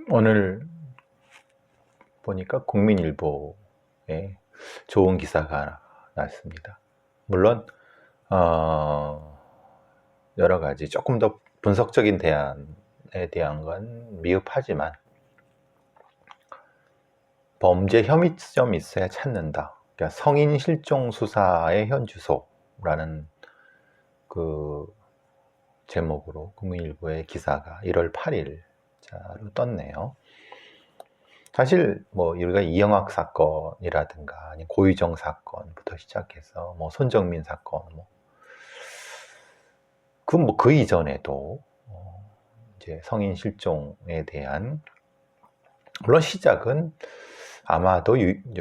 오늘 보니까 국민일보에 좋은 기사가 났습니다. 물론 여러 가지 조금 더 분석적인 대안에 대한 건 미흡하지만 범죄 혐의점이 있어야 찾는다. 그러니까 성인 실종 수사의 현주소라는 그 제목으로 국민일보의 기사가 1월 8일자로 떴네요. 사실 뭐 우리가 이영학 사건이라든가 아니 고유정 사건부터 시작해서 뭐 손정민 사건 그 이전에도 이제 성인 실종에 대한 물론 시작은 아마도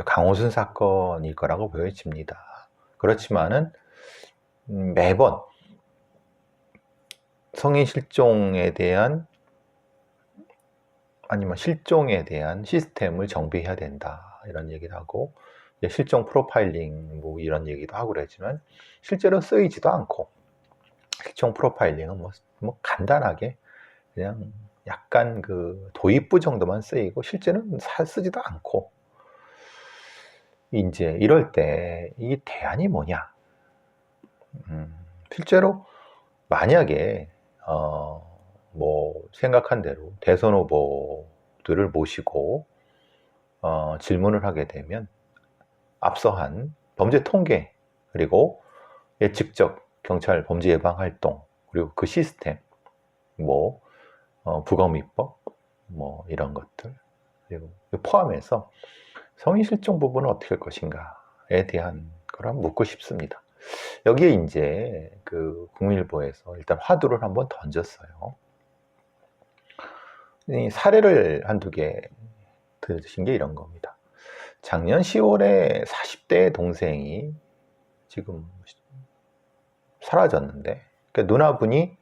강호순 사건일 거라고 보여집니다. 그렇지만은 매번 성인 실종에 대한 아니면 실종에 대한 시스템을 정비해야 된다 이런 얘기를 하고 실종 프로파일링 뭐 이런 얘기도 하고 그랬지만 실제로 쓰이지도 않고 실종 프로파일링은 뭐 간단하게 그냥 약간 그 도입부 정도만 쓰이고 실제는 쓰지도 않고 이제 이럴 때 이 대안이 뭐냐? 실제로 만약에 뭐 생각한 대로 대선 후보들을 모시고 질문을 하게 되면 앞서 한 범죄 통계 그리고 예측적 경찰 범죄 예방 활동 그리고 그 시스템 뭐 부검입법 뭐 이런 것들 그리고 포함해서 성인 실종 부분은 어떻게 할 것인가에 대한 걸 한번 묻고 싶습니다. 여기에 이제 그 국민일보에서 일단 화두를 한번 던졌어요. 이 사례를 한두 개 들으신 게 이런 겁니다. 작년 10월에 40대 동생이 지금 사라졌는데 그러니까 누나분이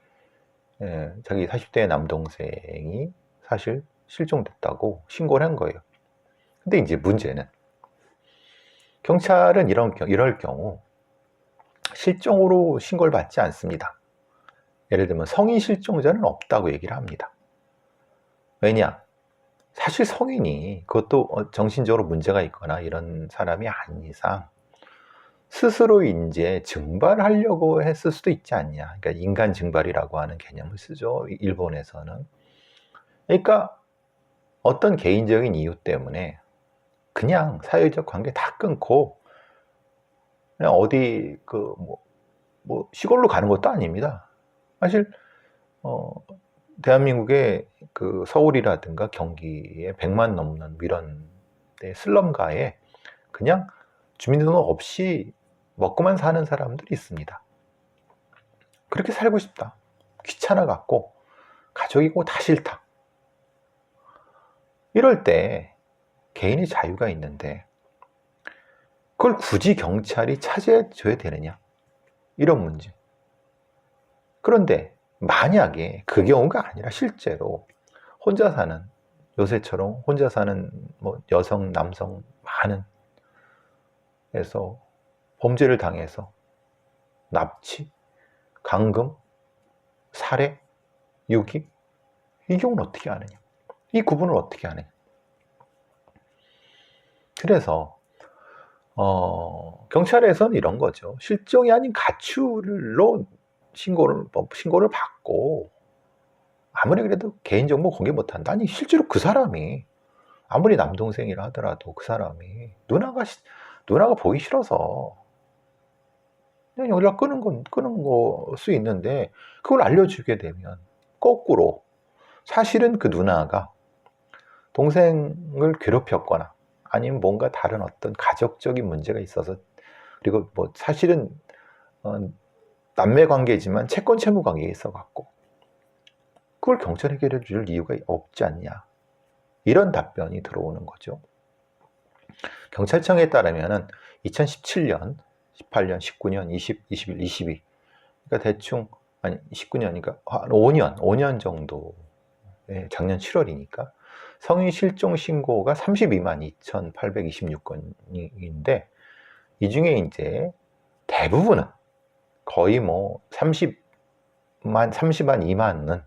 자기 40대 남동생이 사실 실종됐다고 신고를 한 거예요. 근데 이제 문제는 경찰은 이럴 경우 실종으로 신고를 받지 않습니다. 예를 들면 성인 실종자는 없다고 얘기를 합니다. 왜냐? 사실 성인이 그것도 정신적으로 문제가 있거나 이런 사람이 아닌 이상 스스로 이제 증발하려고 했을 수도 있지 않냐. 그러니까 인간 증발이라고 하는 개념을 쓰죠. 일본에서는. 그러니까 어떤 개인적인 이유 때문에 그냥 사회적 관계 다 끊고 그냥 어디 뭐 시골로 가는 것도 아닙니다. 사실 대한민국의 그 서울이라든가 경기에 100만 넘는 이런 슬럼가에 그냥 주민등록 없이 먹고만 사는 사람들이 있습니다. 그렇게 살고 싶다. 귀찮아 갖고 가족이고 다 싫다. 이럴 때 개인의 자유가 있는데 그걸 굳이 경찰이 차지해줘야 되느냐? 이런 문제. 그런데 만약에 그 경우가 아니라 실제로 혼자 사는 요새처럼 혼자 사는 뭐 여성, 남성 많은 에서 범죄를 당해서 납치, 감금, 살해, 유기 이 경우는 어떻게 하느냐? 이 구분을 어떻게 하느냐? 그래서 경찰에서는 이런 거죠. 실종이 아닌 가출로 신고를 받고 아무리 그래도 개인정보 공개 못한다. 아니 실제로 그 사람이 아무리 남동생이라 하더라도 그 사람이 누나가 보기 싫어서 그냥 연락 끄는 거 수 있는데 그걸 알려주게 되면 거꾸로 사실은 그 누나가 동생을 괴롭혔거나 아니면 뭔가 다른 어떤 가족적인 문제가 있어서 그리고 뭐 사실은 남매 관계지만 채권 채무 관계에 있어 갖고 그걸 경찰에 해결해 줄 이유가 없지 않냐 이런 답변이 들어오는 거죠. 경찰청에 따르면은 2017년, 18년, 19년, 20, 21, 22 그러니까 대충 아니 19년이니까 한 5년 정도 작년 7월이니까 성인 실종 신고가 32만 2,826건인데 이 중에 이제 대부분은 거의 뭐 30만 2만은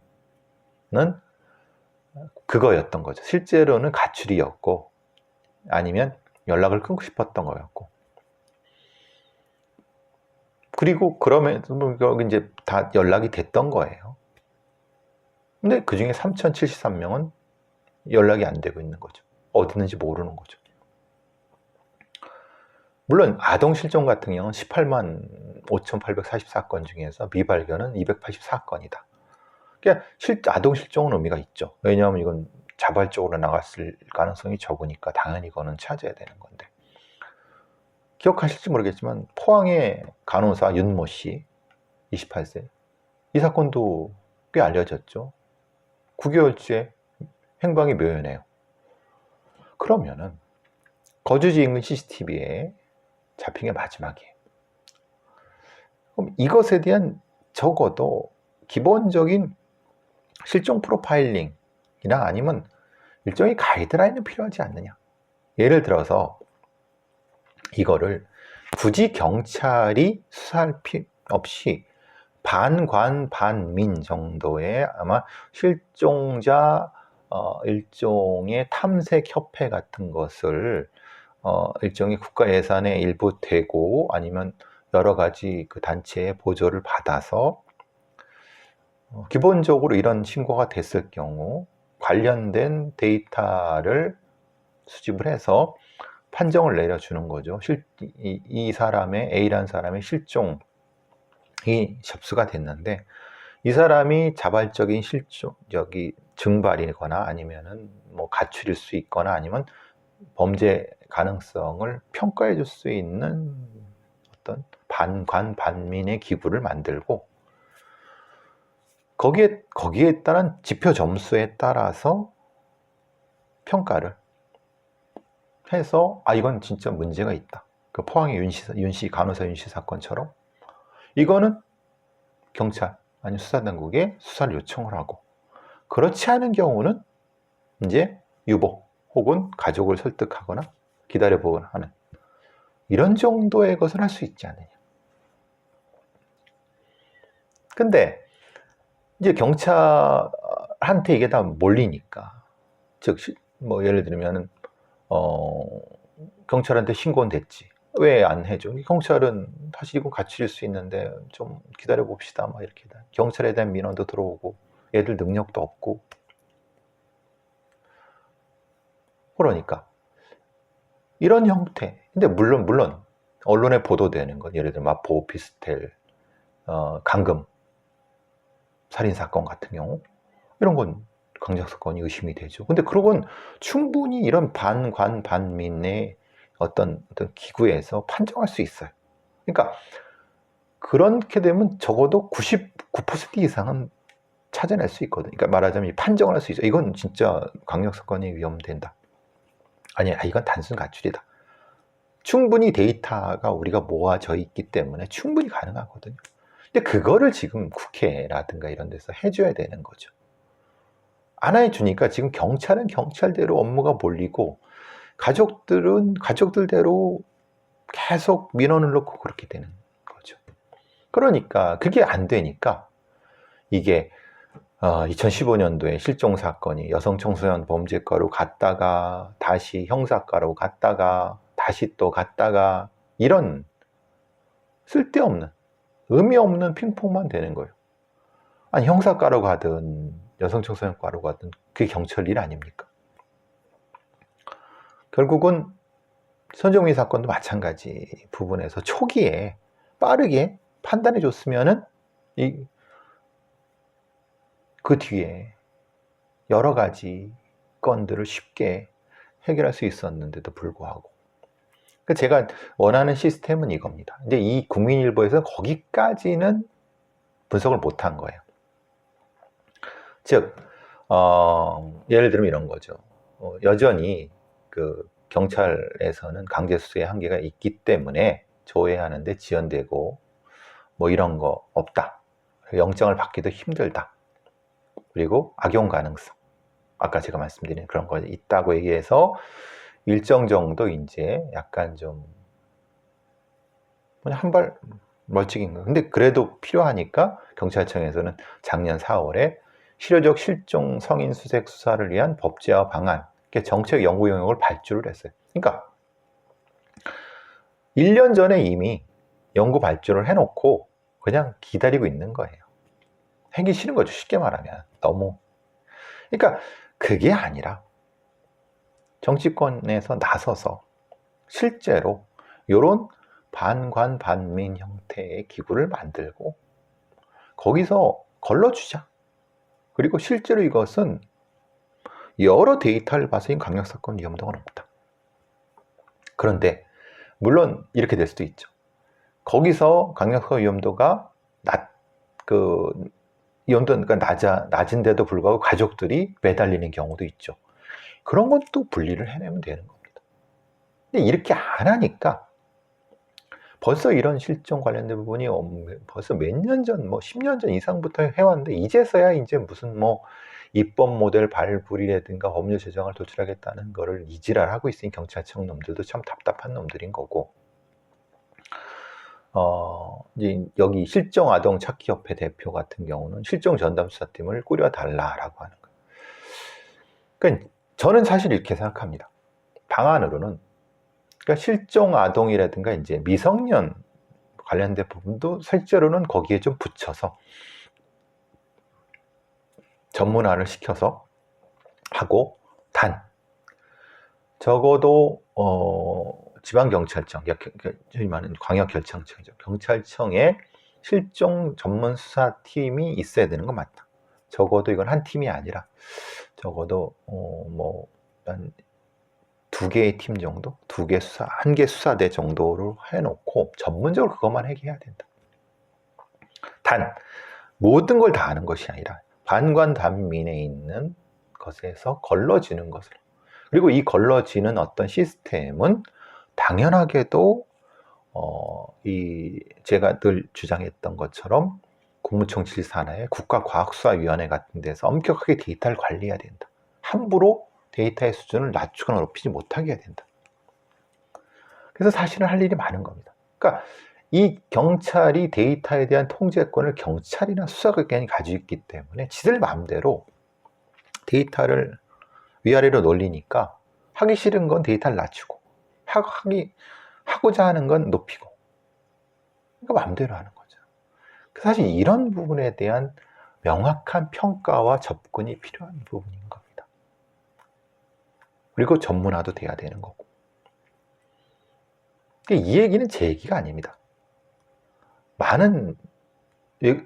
그거였던 거죠. 실제로는 가출이었고 아니면 연락을 끊고 싶었던 거였고, 그리고 그러면 이제 다 연락이 됐던 거예요. 근데 그 중에 3,073명은 연락이 안 되고 있는 거죠. 어디 있는지 모르는 거죠. 물론 아동 실종 같은 경우는 18만 5,844건 중에서 미발견은 284건이다. 그러니까 아동 실종은 의미가 있죠. 왜냐하면 이건 자발적으로 나갔을 가능성이 적으니까 당연히 이거는 찾아야 되는 건데, 기억하실지 모르겠지만 포항의 간호사 윤모 씨 28세, 이 사건도 꽤 알려졌죠. 9개월째 행방이 묘연해요. 그러면은 거주지 인근 CCTV에 잡힌 게 마지막이에요. 그럼 이것에 대한 적어도 기본적인 실종 프로파일링이나 아니면 일종의 가이드라인은 필요하지 않느냐. 예를 들어서 이거를 굳이 경찰이 수사할 필요 없이 반관 반민 정도의 아마 실종자 일종의 탐색 협회 같은 것을 일종의 국가 예산의 일부 되고 아니면 여러 가지 그 단체의 보조를 받아서 기본적으로 이런 신고가 됐을 경우 관련된 데이터를 수집을 해서 판정을 내려주는 거죠. 이 사람의 A라는 사람의 실종이 접수가 됐는데 이 사람이 자발적인 실종적이 증발이거나 아니면은 뭐 가출일 수 있거나 아니면 범죄 가능성을 평가해 줄 수 있는 어떤 반관 반민의 기구를 만들고 거기에 따른 지표 점수에 따라서 평가를 해서 이건 진짜 문제가 있다. 그 포항의 간호사 윤씨 사건처럼 이거는 경찰 아니면 수사당국에 수사를 요청을 하고, 그렇지 않은 경우는 이제 유보 혹은 가족을 설득하거나 기다려보거나 하는 이런 정도의 것을 할 수 있지 않느냐. 근데 이제 경찰한테 이게 다 몰리니까, 즉 뭐 예를 들면 경찰한테 신고는 됐지. 왜 안 해줘? 경찰은 사실 이거 가출일 수 있는데 좀 기다려 봅시다. 막 이렇게 경찰에 대한 민원도 들어오고 애들 능력도 없고, 그러니까 이런 형태. 근데 물론 언론에 보도되는 건 예를 들어 마포 오피스텔 감금 살인 사건 같은 경우 이런 건 강제 사건이 의심이 되죠. 근데 그건 충분히 이런 반관 반민의 어떤 기구에서 판정할 수 있어요. 그러니까 그렇게 되면 적어도 99% 이상은 찾아낼 수 있거든요. 그러니까 말하자면 판정을 할 수 있죠. 이건 진짜 강력 사건이 위험된다. 아니야, 이건 단순 가출이다. 충분히 데이터가 우리가 모아져 있기 때문에 충분히 가능하거든요. 근데 그거를 지금 국회라든가 이런 데서 해줘야 되는 거죠. 안 해주니까 지금 경찰은 경찰대로 업무가 몰리고 가족들은 가족들대로 계속 민원을 넣고 그렇게 되는 거죠. 그러니까 그게 안 되니까 이게 2015년도에 실종 사건이 여성 청소년 범죄과로 갔다가 다시 형사과로 갔다가 다시 또 갔다가 이런 쓸데없는 의미 없는 핑퐁만 되는 거예요. 아니 형사과로 가든 여성 청소년과로 가든 그게 경찰 일 아닙니까? 결국은 손정민 사건도 마찬가지 부분에서 초기에 빠르게 판단해 줬으면은 그 뒤에 여러 가지 건들을 쉽게 해결할 수 있었는데도 불구하고, 제가 원하는 시스템은 이겁니다. 이제 이 국민일보에서 거기까지는 분석을 못한 거예요. 즉, 예를 들면 이런 거죠. 여전히 그 경찰에서는 강제수사의 한계가 있기 때문에 조회하는데 지연되고 뭐 이런 거 없다. 영장을 받기도 힘들다. 그리고 악용 가능성. 아까 제가 말씀드린 그런 거 있다고 얘기해서 일정 정도 이제 약간 좀 한 발 멀찍인 거. 근데 그래도 필요하니까 경찰청에서는 작년 4월에 실효적 실종 성인 수색 수사를 위한 법제화 방안, 정책 연구 영역을 발주를 했어요. 그러니까 1년 전에 이미 연구 발주를 해놓고 그냥 기다리고 있는 거예요. 하기 싫은 거죠. 쉽게 말하면. 너무. 그러니까 그게 아니라 정치권에서 나서서 실제로 이런 반관 반민 형태의 기구를 만들고 거기서 걸러주자. 그리고 실제로 이것은 여러 데이터를 봐서 이 강력사건 위험도가 높다. 그런데 물론 이렇게 될 수도 있죠. 거기서 강력사건 위험도가 위험도가 낮은데도 불구하고 가족들이 매달리는 경우도 있죠. 그런 것도 분리를 해내면 되는 겁니다. 근데 이렇게 안 하니까 벌써 이런 실종 관련된 부분이 벌써 몇 년 전, 10년 전 이상부터 해왔는데 이제서야 이제 무슨 입법 모델 발굴이라든가 법률 제정을 도출하겠다는 거를 이지랄하고 있으니 경찰청 놈들도 참 답답한 놈들인 거고, 이제 여기 실종 아동 찾기 협회 대표 같은 경우는 실종 전담 수사팀을 꾸려달라라고 하는 거예요. 그러니까 저는 사실 이렇게 생각합니다. 방안으로는 그러니까 실종 아동이라든가 이제 미성년 관련된 부분도 실제로는 거기에 좀 붙여서 전문화를 시켜서 하고, 단 적어도 지방경찰청, 저희 말하는 광역경찰청이죠. 경찰청에 실종 전문 수사팀이 있어야 되는 건 맞다. 적어도 이건 한 팀이 아니라 적어도 한 2개의 팀 정도, 2개 수사, 1개 수사대 정도로 해놓고 전문적으로 그것만 해야 된다. 단 모든 걸 다 아는 것이 아니라 반관단민에 있는 것에서 걸러지는 것으로, 그리고 이 걸러지는 어떤 시스템은 당연하게도 제가 늘 주장했던 것처럼 국무총 질산하에 국가과학수사위원회 같은 데서 엄격하게 데이터를 관리해야 된다. 함부로 데이터의 수준을 낮추거나 높이지 못하게 해야 된다. 그래서 사실은 할 일이 많은 겁니다. 그러니까 이 경찰이 데이터에 대한 통제권을 경찰이나 수사기관이 가지고 있기 때문에 지들 마음대로 데이터를 위아래로 놀리니까 하기 싫은 건 데이터를 낮추고 하고자 하는 건 높이고, 그러니까 마음대로 하는 거죠. 사실 이런 부분에 대한 명확한 평가와 접근이 필요한 부분인 겁니다. 그리고 전문화도 돼야 되는 거고. 이 얘기는 제 얘기가 아닙니다. 많은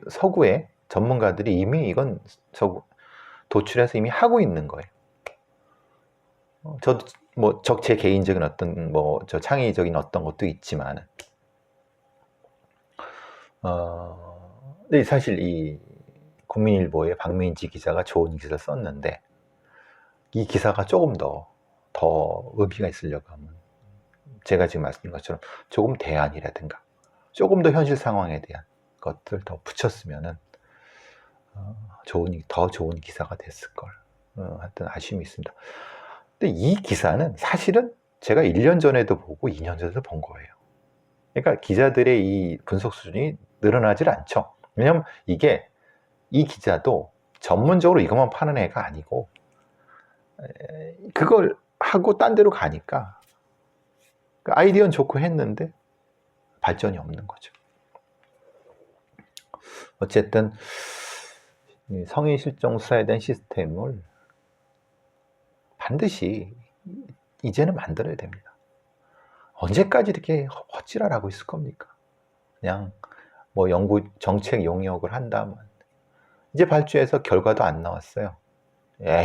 서구의 전문가들이 이미 이건 도출해서 이미 하고 있는 거예요. 저도 제 개인적인 어떤 저 창의적인 어떤 것도 있지만, 근데 사실 이 국민일보의 박민지 기자가 좋은 기사를 썼는데, 이 기사가 조금 더 의미가 있으려고 하면 제가 지금 말씀드린 것처럼 조금 대안이라든가 조금 더 현실 상황에 대한 것들 더 붙였으면은 더 좋은 기사가 됐을 걸. 하여튼 아쉬움이 있습니다. 근데 이 기사는 사실은 제가 1년 전에도 보고 2년 전에도 본 거예요. 그러니까 기자들의 이 분석 수준이 늘어나질 않죠. 왜냐면 이 기자도 전문적으로 이것만 파는 애가 아니고, 그걸 하고 딴 데로 가니까 아이디어는 좋고 했는데 발전이 없는 거죠. 어쨌든 성인 실종 수사에 대한 시스템을 반드시 이제는 만들어야 됩니다. 언제까지 이렇게 헛지랄하고 있을 겁니까? 그냥 연구 정책 용역을 한다면, 이제 발주해서 결과도 안 나왔어요.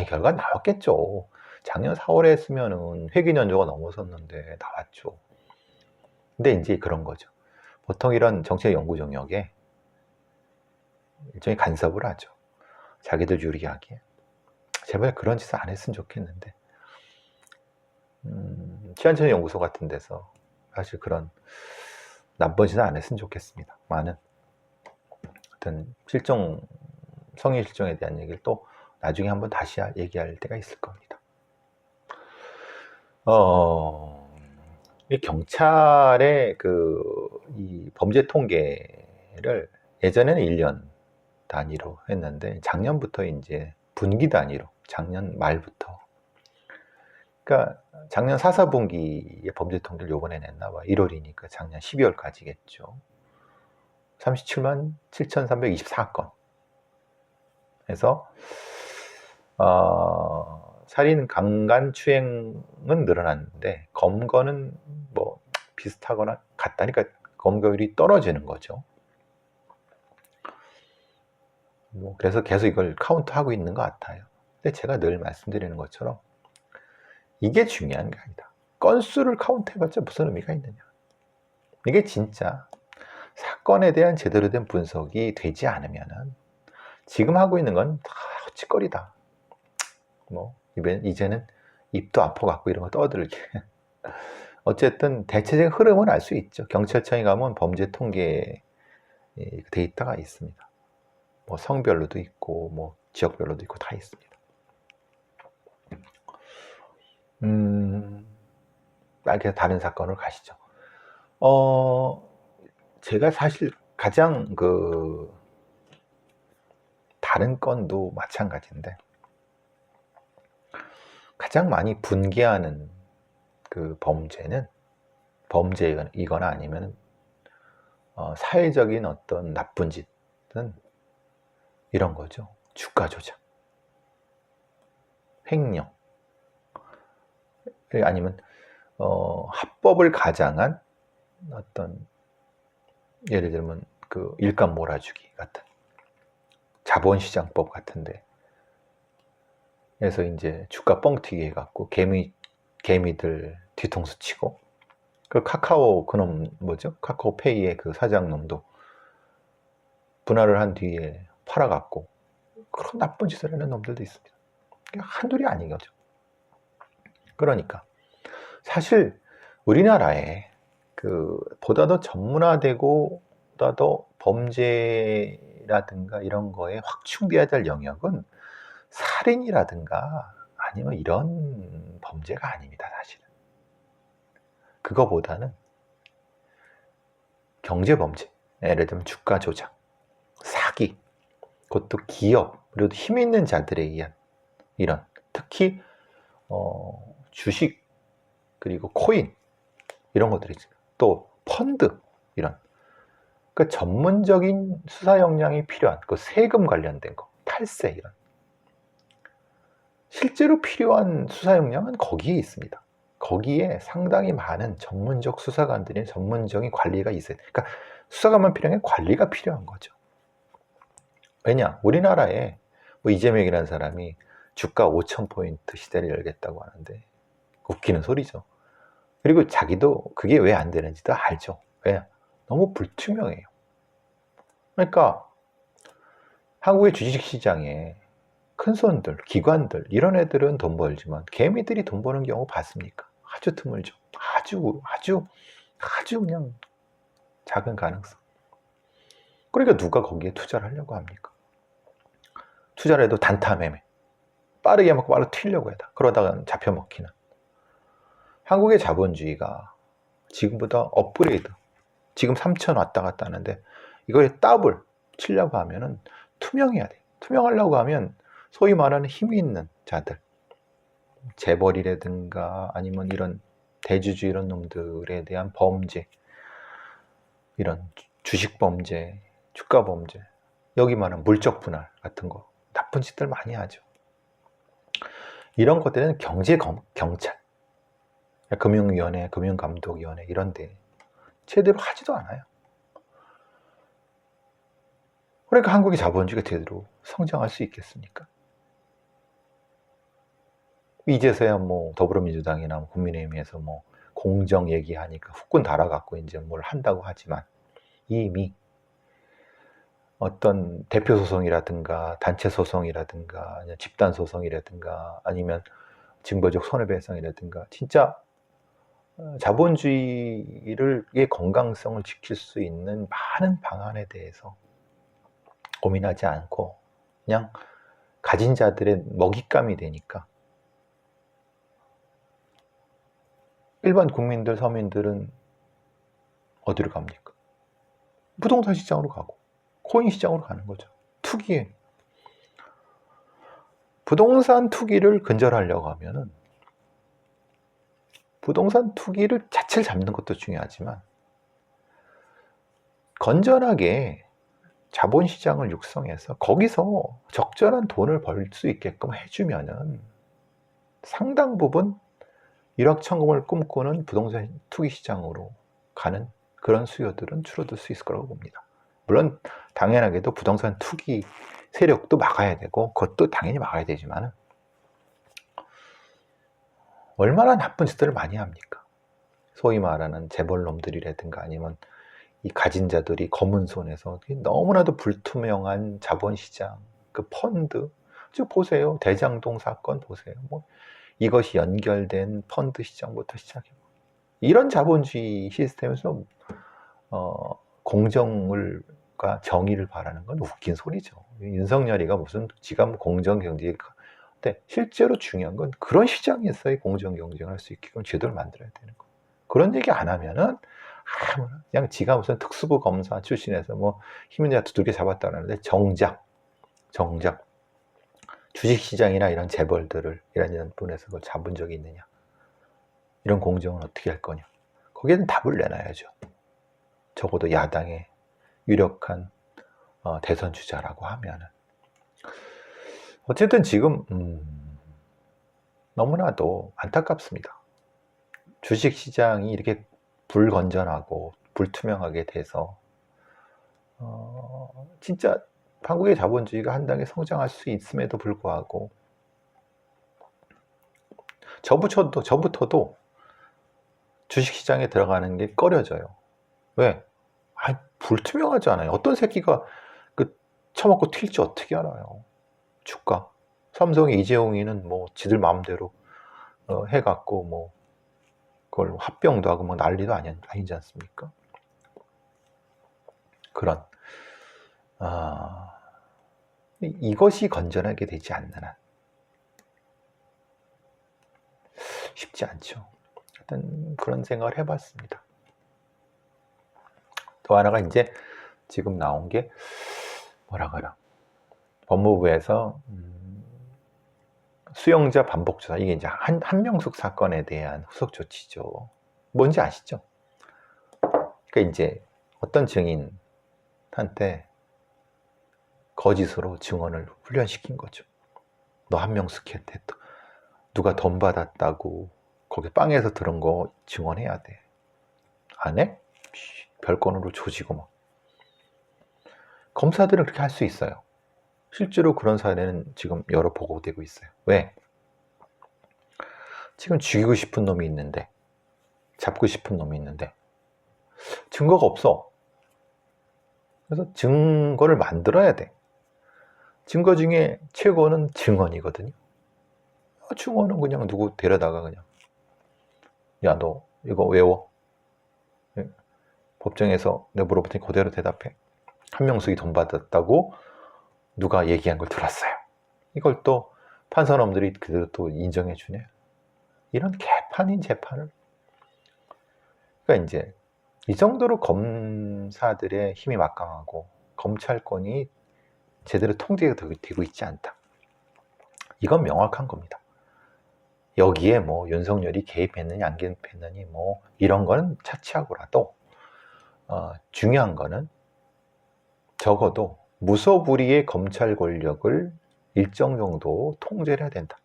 결과 나왔겠죠. 작년 4월에 했으면은 회기 연도가 넘어섰는데 나왔죠. 근데 이제 그런 거죠. 보통 이런 정책 연구 영역에 일종의 간섭을 하죠. 자기들 유리하게. 제발 그런 짓을 안 했으면 좋겠는데, 치안처리 연구소 같은 데서 사실 그런 나쁜 짓을 안 했으면 좋겠습니다. 많은 어떤 성인 실종에 대한 얘기를 또 나중에 한번 다시 얘기할 때가 있을 겁니다. 이 경찰의 이 범죄 통계를 예전에는 1년 단위로 했는데 작년부터 이제 분기 단위로 작년 말부터 그러니까 작년 4, 4분기의 범죄 통계를 요번에 냈나 봐. 1월이니까 작년 12월까지겠죠. 37만 7,324건. 그래서 살인, 강간, 추행은 늘어났는데 검거는 뭐 비슷하거나 같다니까 검거율이 떨어지는 거죠. 뭐 그래서 계속 이걸 카운트하고 있는 것 같아요. 근데 제가 늘 말씀드리는 것처럼 이게 중요한 게 아니다. 건수를 카운트해봤자 무슨 의미가 있느냐. 이게 진짜 사건에 대한 제대로 된 분석이 되지 않으면은 지금 하고 있는 건 다 헛짓거리다. 뭐 이제는 입도 아파갖고 이런 거 떠들게. 어쨌든 대체적 흐름은 알 수 있죠. 경찰청에 가면 범죄 통계 데이터가 있습니다. 뭐 성별로도 있고 뭐 지역별로도 있고 다 있습니다. 그래서 다른 사건으로 가시죠. 제가 사실 가장 다른 건도 마찬가지인데 가장 많이 분개하는 그 범죄이거나 아니면 사회적인 어떤 나쁜 짓은 이런 거죠. 주가 조작, 횡령, 아니면 합법을 가장한 어떤 예를 들면 그 일감 몰아주기 같은 자본시장법 같은데 그래서 이제 주가 뻥튀기 해갖고 개미들 뒤통수 치고 그 카카오 그놈 뭐죠? 카카오페이의 그 사장놈도 분할을 한 뒤에 팔아갖고 그런 나쁜 짓을 하는 놈들도 있습니다. 한둘이 아닌 거죠. 그러니까 사실 우리나라에 보다 더 전문화되고 보다 더 범죄라든가 이런 거에 확충돼야 될 영역은 살인이라든가 아니면 이런 범죄가 아닙니다. 사실은 그거보다는 경제범죄, 예를 들면 주가 조작, 사기, 그것도 기업 그리고 힘 있는 자들에 의한 이런 특히 주식 그리고 코인 이런 것들이 있어요. 또 펀드 이런 전문적인 수사 역량이 필요한 세금 관련된 거, 탈세 이런 실제로 필요한 수사 역량은 거기에 있습니다. 거기에 상당히 많은 전문적 수사관들이 전문적인 관리가 있어요. 그러니까 수사관만 필요한 게 관리가 필요한 거죠. 왜냐? 우리나라에 이재명이라는 사람이 주가 5,000포인트 시대를 열겠다고 하는데 웃기는 소리죠. 그리고 자기도 그게 왜 안 되는지도 알죠. 왜? 너무 불투명해요. 그러니까 한국의 주식시장에 큰 손들, 기관들 이런 애들은 돈 벌지만 개미들이 돈 버는 경우 봤습니까? 아주 드물죠. 아주 그냥 작은 가능성. 그러니까 누가 거기에 투자를 하려고 합니까? 투자를 해도 단타 매매. 빠르게 먹고 빠르게 튀려고 해다. 그러다가 잡혀먹히는. 한국의 자본주의가 지금보다 업그레이드. 지금 3천 왔다 갔다 하는데 이거에 더블 치려고 하면은 투명해야 돼. 투명하려고 하면 소위 말하는 힘이 있는 자들. 재벌이라든가 아니면 이런 대주주 이런 놈들에 대한 범죄. 이런 주식 범죄, 주가 범죄. 여기 말하는 물적 분할 같은 거. 나쁜 짓들 많이 하죠. 이런 것들은 경찰, 금융위원회, 금융감독위원회 이런 데 제대로 하지도 않아요. 그러니까 한국의 자본주의가 제대로 성장할 수 있겠습니까? 이제서야 뭐 더불어민주당이나 국민의힘에서 뭐 공정 얘기하니까 후끈 달아갖고 이제 뭘 한다고 하지만 이미 어떤 대표 소송이라든가 단체 소송이라든가 집단 소송이라든가 아니면 징벌적 손해배상이라든가 진짜 자본주의의 건강성을 지킬 수 있는 많은 방안에 대해서 고민하지 않고 그냥 가진 자들의 먹잇감이 되니까 일반 국민들, 서민들은 어디로 갑니까? 부동산 시장으로 가고 코인 시장으로 가는 거죠. 투기, 부동산 투기를 근절하려고 하면은 부동산 투기를 자체를 잡는 것도 중요하지만 건전하게 자본시장을 육성해서 거기서 적절한 돈을 벌 수 있게끔 해주면은 상당 부분 일확천금을 꿈꾸는 부동산 투기 시장으로 가는 그런 수요들은 줄어들 수 있을 거라고 봅니다. 물론 당연하게도 부동산 투기 세력도 막아야 되고 그것도 당연히 막아야 되지만 얼마나 나쁜 짓들을 많이 합니까? 소위 말하는 재벌놈들이라든가 아니면 이 가진 자들이 검은 손에서 너무나도 불투명한 자본시장, 그 펀드, 쭉 보세요. 대장동 사건 보세요. 뭐 이것이 연결된 펀드 시장부터 시작해. 이런 자본주의 시스템에서 공정과 정의를 바라는 건 웃긴 소리죠. 윤석열이가 무슨 지가 공정 경제, 근데 실제로 중요한 건 그런 시장에서의 공정 경쟁을 할 수 있게끔 제도를 만들어야 되는 거. 그런 얘기 안 하면은 그냥 지가 무슨 특수부 검사 출신에서 뭐 힘있는 자 두들겨 잡았다는데 정작 주식시장이나 이런 재벌들을 이런 분에서 그걸 잡은 적이 있느냐, 이런 공정은 어떻게 할 거냐, 거기에는 답을 내놔야죠. 적어도 야당의 유력한 대선 주자라고 하면은. 어쨌든 지금 너무나도 안타깝습니다. 주식시장이 이렇게 불건전하고 불투명하게 돼서 진짜 한국의 자본주의가 한 단계 성장할 수 있음에도 불구하고 저부터도 주식시장에 들어가는 게 꺼려져요. 왜? 불투명하잖아요. 어떤 새끼가 그 처먹고 튈지 어떻게 알아요? 주가. 삼성의 이재용이는 뭐 지들 마음대로 해갖고 뭐 그걸 합병도 하고 뭐 난리도 아니지 않습니까? 그런 이것이 건전하게 되지 않는 한 쉽지 않죠. 일단 그런 생각을 해봤습니다. 또 하나가 이제 지금 나온 게 뭐라 그래? 법무부에서 수용자 반복 조사, 이게 이제 한명숙 사건에 대한 후속 조치죠. 뭔지 아시죠? 그러니까 이제 어떤 증인한테 거짓으로 증언을 훈련시킨 거죠. 너 한명숙한테 또 누가 돈 받았다고 거기 빵에서 들은 거 증언해야 돼. 안 해? 별건으로 조지고 막. 검사들은 그렇게 할 수 있어요. 실제로 그런 사례는 지금 여러 보고되고 있어요. 왜? 지금 죽이고 싶은 놈이 있는데, 잡고 싶은 놈이 있는데 증거가 없어. 그래서 증거를 만들어야 돼. 증거 중에 최고는 증언이거든요. 증언은 그냥 누구 데려다가 그냥 야, 너 이거 외워. 법정에서 내가 물어봤더니 그대로 대답해. 한명숙이 돈 받았다고 누가 얘기한 걸 들었어요. 이걸 또 판사놈들이 그대로 또 인정해 주네. 이런 개판인 재판을. 그러니까 이제 이 정도로 검사들의 힘이 막강하고 검찰권이 제대로 통제가 되고 있지 않다. 이건 명확한 겁니다. 여기에 뭐 윤석열이 개입했느냐 안 개입했느냐 뭐 이런 거는 차치하고라도 중요한 거는 적어도 무소불위의 검찰 권력을 일정 정도 통제를 해야 된다.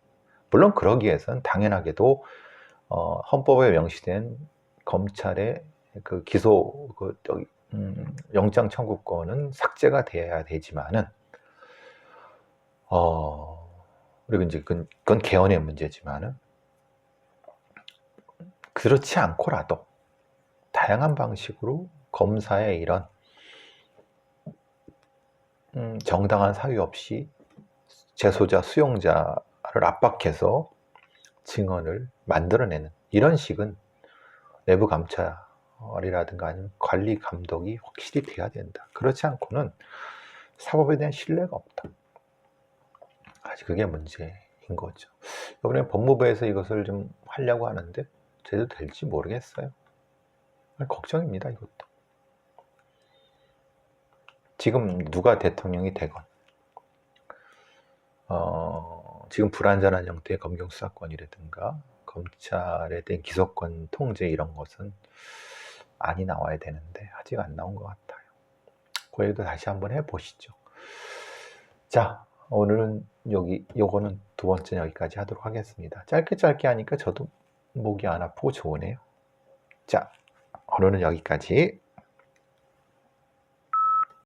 물론 그러기 위해서는 당연하게도 헌법에 명시된 검찰의 그 기소 영장 청구권은 삭제가 돼야 되지만은 그리고 이제 그건 개헌의 문제지만은 그렇지 않고라도 다양한 방식으로 검사의 이런 정당한 사유 없이 재소자, 수용자를 압박해서 증언을 만들어내는 이런 식은 내부 감찰이라든가 아니면 관리 감독이 확실히 돼야 된다. 그렇지 않고는 사법에 대한 신뢰가 없다. 아직 그게 문제인 거죠. 이번에 법무부에서 이것을 좀 하려고 하는데 제대로 될지 모르겠어요. 걱정입니다, 이것도. 지금 누가 대통령이 되건 지금 불완전한 형태의 검경 수사권이라든가 검찰에 대한 기소권 통제 이런 것은 많이 나와야 되는데 아직 안 나온 것 같아요. 그 얘기도 다시 한번 해보시죠. 자, 오늘은 요거는 두 번째 여기까지 하도록 하겠습니다. 짧게 하니까 저도 목이 안 아프고 좋으네요. 자, 오늘은 여기까지.